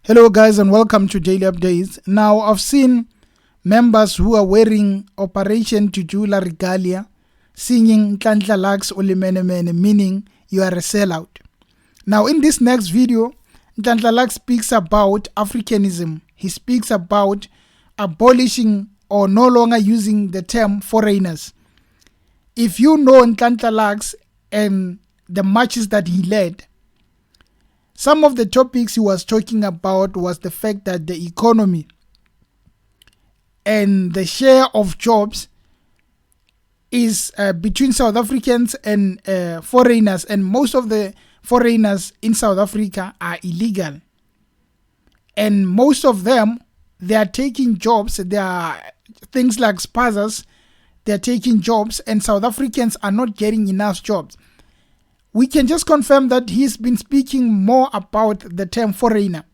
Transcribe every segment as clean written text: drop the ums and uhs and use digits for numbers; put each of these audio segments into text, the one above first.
Hello guys and welcome to Daily Updates. Now I've seen members who are wearing Operation Dudula regalia singing Nhlanhla Lux Clash, meaning you are a sellout. Now in this next video, Nhlanhla Lux speaks about Africanism. He speaks about abolishing or no longer using the term foreigners. If you know Nhlanhla Lux and the marches that he led, some of the topics he was talking about was the fact that the economy and the share of jobs is between South Africans and foreigners, and most of the foreigners in South Africa are illegal. And most of them, they are taking jobs. There are things like spazas, they are taking jobs, and South Africans are not getting enough jobs. We can just confirm that he's been speaking more about the term foreigner.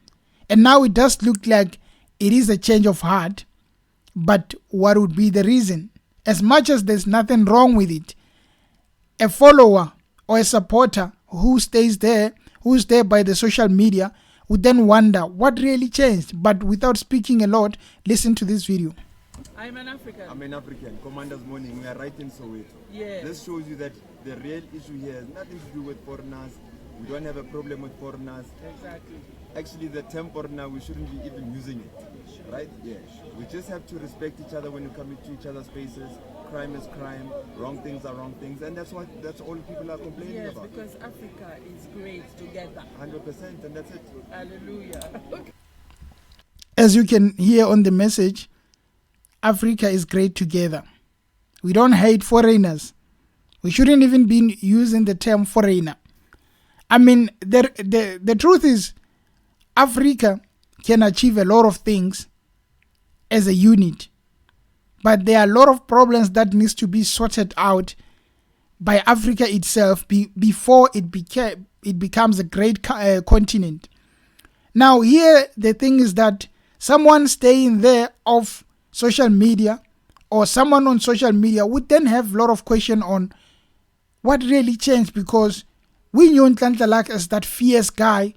And now it does look like it is a change of heart. But what would be the reason? As much as there's nothing wrong with it, a follower or a supporter who's there by the social media would then wonder what really changed. But without speaking a lot, listen to this video. I'm an African. I'm an African. Commander's morning. We are right in Soweto. Yes. This shows you that the real issue here has nothing to do with foreigners. We don't have a problem with foreigners. Exactly. Actually, the term foreigner, we shouldn't be even using it. Right? Yeah. We just have to respect each other when we come into each other's spaces. Crime is crime. Wrong things are wrong things. And that's all people are complaining about. Yes, because Africa is great together. 100%. And that's it. Hallelujah. As you can hear on the message, Africa is great together. We don't hate foreigners. We shouldn't even be using the term foreigner. I mean, the truth is, Africa can achieve a lot of things as a unit. But there are a lot of problems that needs to be sorted out by Africa itself before it becomes a great continent. Now here, the thing is that someone staying there off social media or someone on social media would then have a lot of question on what really changed, because we knew Nhlanhla Lux as that fierce guy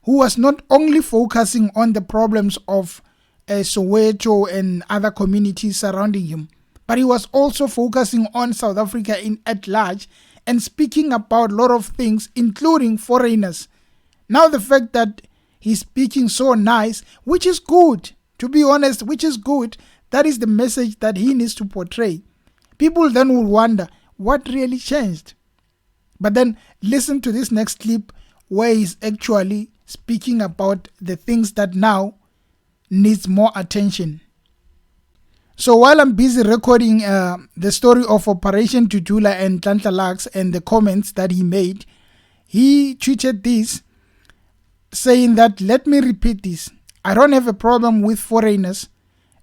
who was not only focusing on the problems of Soweto and other communities surrounding him, but he was also focusing on South Africa at large and speaking about a lot of things, including foreigners. Now the fact that he's speaking so nice, which is good, to be honest, which is good, that is the message that he needs to portray. People then will wonder what really changed. But then listen to this next clip where he's actually speaking about the things that now needs more attention. So while I'm busy recording the story of Operation Dudula and Nhlanhla Lux and the comments that he made, he tweeted this saying that, let me repeat this, I don't have a problem with foreigners,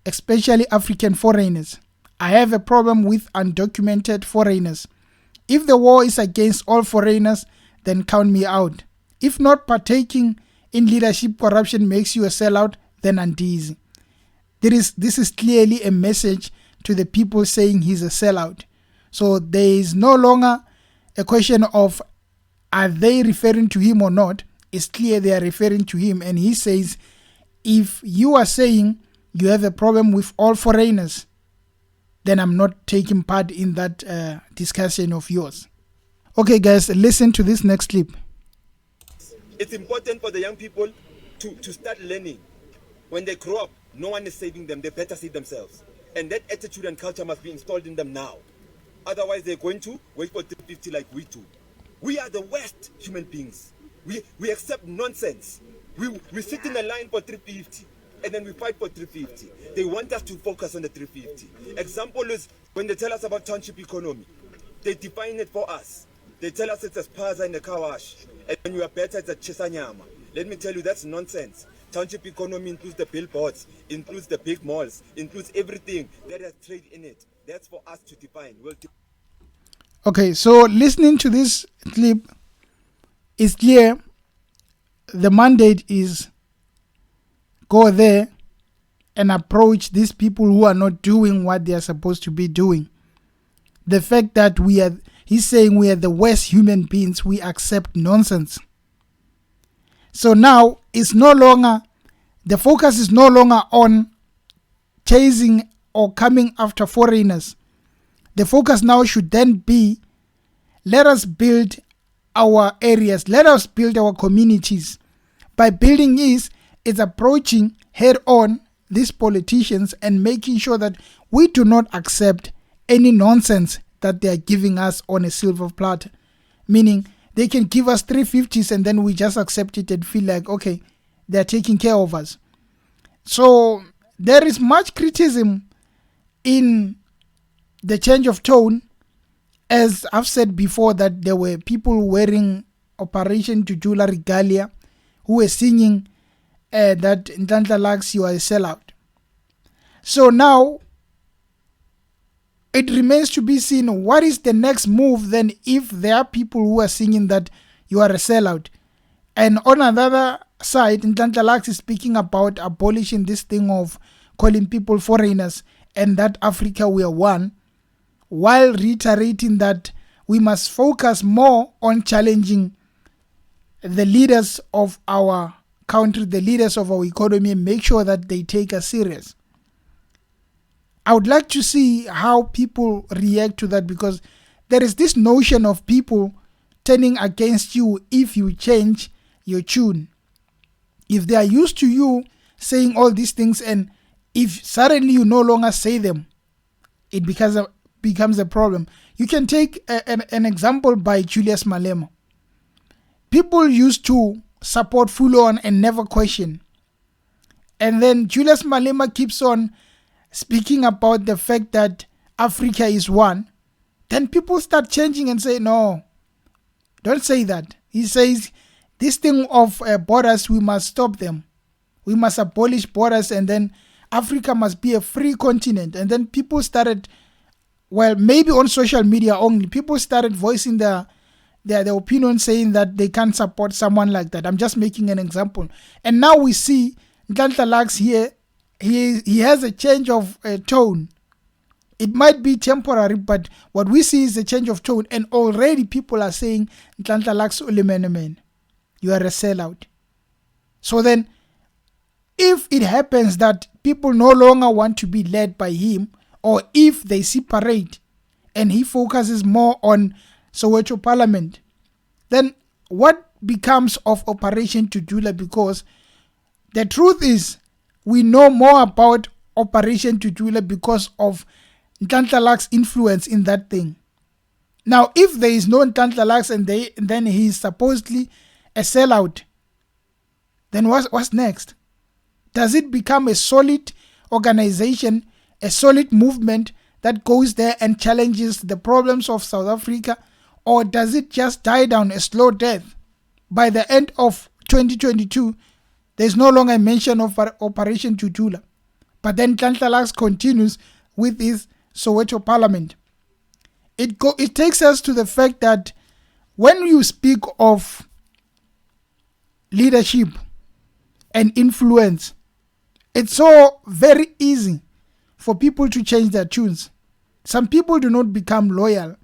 especially African foreigners. I have a problem with undocumented foreigners. If the war is against all foreigners, then count me out. If not partaking in leadership corruption makes you a sellout, then undeasy. This is clearly a message to the people saying he's a sellout. So there is no longer a question of are they referring to him or not. It's clear they are referring to him, and he says, if you are saying you have a problem with all foreigners, then I'm not taking part in that discussion of yours. Okay guys, listen to this next clip. It's important for the young people to start learning. When they grow up, no one is saving them. They better save themselves. And that attitude and culture must be installed in them now. Otherwise, they're going to wait for 350 like we do. We are the worst human beings. We accept nonsense. We sit in a line for 350 and then we fight for 350. They want us to focus on the 350. Example is when they tell us about township economy. They define it for us. They tell us it's a spaza and a car wash. And when you are better, it's a chisanyama. Let me tell you, that's nonsense. Township economy includes the billboards, includes the big malls, includes everything that has trade in it. That's for us to define. Okay, so listening to this clip, it's clear the mandate is go there and approach these people who are not doing what they are supposed to be doing. The fact that he's saying we are the worst human beings, we accept nonsense. So now it's no longer The focus is no longer on chasing or coming after foreigners. The focus now should then be, let us build our areas, let us build our communities. By building is approaching head on these politicians and making sure that we do not accept any nonsense that they are giving us on a silver platter. Meaning they can give us 350s and then we just accept it and feel like, okay, they're taking care of us. So there is much criticism in the change of tone. As I've said before, that there were people wearing Operation Dudula regalia who were singing that Nhlanhla Lux, you are a sellout. So now it remains to be seen what is the next move then, if there are people who are singing that you are a sellout. And on another side, Nhlanhla Lux is speaking about abolishing this thing of calling people foreigners and that Africa we are one, while reiterating that we must focus more on challenging the leaders of our country, the leaders of our economy, and make sure that they take us serious. I would like to see how people react to that, because there is this notion of people turning against you if you change your tune. If they are used to you saying all these things, and if suddenly you no longer say them, it becomes a problem. You can take an example by Julius Malema. People used to support full on and never question. And then Julius Malema keeps on speaking about the fact that Africa is one. Then people start changing and say, no, don't say that. He says, this thing of borders, we must stop them. We must abolish borders, and then Africa must be a free continent. And then people started, well, maybe on social media only, people started voicing their opinion, saying that they can't support someone like that. I'm just making an example. And now we see Nhlanhla Lux here, he has a change of tone. It might be temporary, but what we see is a change of tone. And already people are saying, Nhlanhla Lux ulimenemen, you are a sellout. So then, if it happens that people no longer want to be led by him, or if they separate and he focuses more on Soweto Parliament, then what becomes of Operation Dudula? Because the truth is, we know more about Operation Dudula because of Nhlanhla Lux influence in that thing. Now, if there is no Nhlanhla Lux and then he is supposedly a sellout, then what's next? Does it become a solid organization, a solid movement that goes there and challenges the problems of South Africa? Or does it just die down a slow death? By the end of 2022, there's no longer a mention of Operation Dudula. But then Nhlanhla Lux continues with his Soweto Parliament. It takes us to the fact that when you speak of leadership and influence, it's so very easy for people to change their tunes. Some people do not become loyal.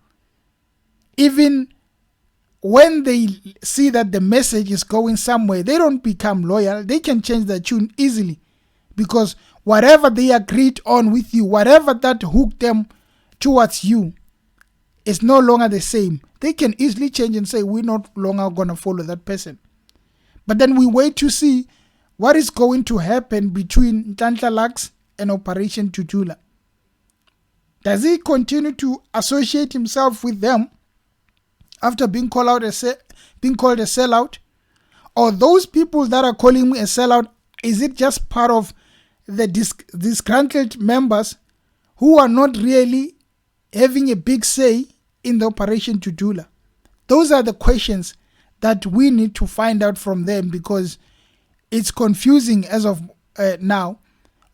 Even when they see that the message is going somewhere, they don't become loyal. They can change their tune easily, because whatever they agreed on with you, whatever that hooked them towards you, is no longer the same. They can easily change and say, we're not longer going to follow that person. But then we wait to see what is going to happen between Nhlanhla Lux and Operation Dudula. Does he continue to associate himself with them after being called a sellout? Or those people that are calling him a sellout, is it just part of the disgruntled members who are not really having a big say in the Operation Dudula? Those are the questions that we need to find out from them, because it's confusing as of now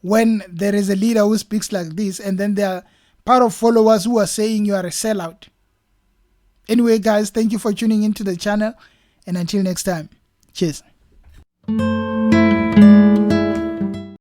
when there is a leader who speaks like this and then there are part of followers who are saying you are a sellout. Anyway, guys, thank you for tuning into the channel, and until next time, cheers.